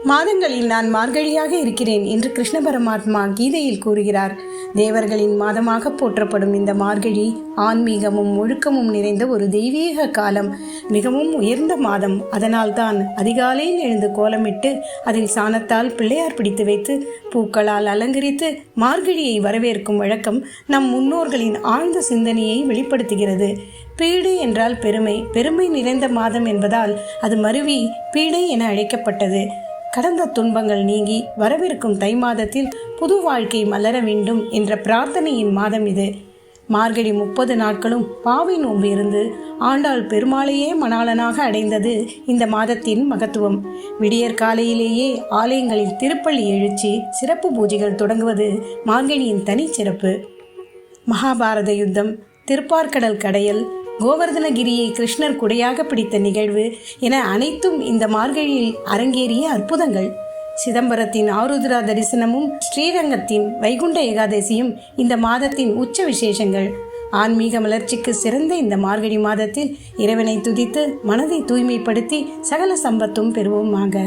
மாதங்களில் நான் மார்கழியாக இருக்கிறேன் என்று கிருஷ்ண பரமாத்மா கீதையில் கூறுகிறார். தேவர்களின் மாதமாக போற்றப்படும் இந்த மார்கழி ஆன்மீகமும் ஒழுக்கமும் நிறைந்த ஒரு தெய்வீக காலம், மிகவும் உயர்ந்த மாதம். அதனால்தான் அதிகாலையில் எழுந்து கோலமிட்டு அதில் சாணத்தால் பிள்ளையார் பிடித்து வைத்து பூக்களால் அலங்கரித்து மார்கழியை வரவேற்கும் வழக்கம் நம் முன்னோர்களின் ஆழ்ந்த சிந்தனையை வெளிப்படுத்துகிறது. பீடு என்றால் பெருமை, பெருமை நிறைந்த மாதம் என்பதால் அது மருவி பீடை என அழைக்கப்பட்டது. கடந்த துன்பங்கள் நீங்கி வரவிருக்கும் தை மாதத்தில் புது வாழ்க்கை மலர வேண்டும் என்ற பிரார்த்தனையின் மாதம் இது. மார்கழி 30 நாட்களும் பாவை நோன்பு இருந்து ஆண்டாள் பெருமாளையே மணாளனாக அடைந்தது இந்த மாதத்தின் மகத்துவம். விடியற் காலையிலேயே ஆலயங்களில் திருப்பள்ளி எழுச்சி, சிறப்பு பூஜைகள் தொடங்குவது மார்கழியின் தனிச்சிறப்பு. மகாபாரத யுத்தம், திருப்பார்கடல் கடையல், கோவர்தனகிரியை கிருஷ்ணர் குடையாக பிடித்த நிகழ்வு என அனைத்தும் இந்த மார்கழியில் அரங்கேறிய அற்புதங்கள். சிதம்பரத்தின் ஆருத்ரா தரிசனமும் ஸ்ரீரங்கத்தின் வைகுண்ட ஏகாதசியும் இந்த மாதத்தின் உச்ச விசேஷங்கள். ஆன்மீக மலர்ச்சிக்கு சிறந்த இந்த மார்கழி மாதத்தில் இறைவனை துதித்து மனதை தூய்மைப்படுத்தி சகல சம்பத்தும் பெறுவோமாக.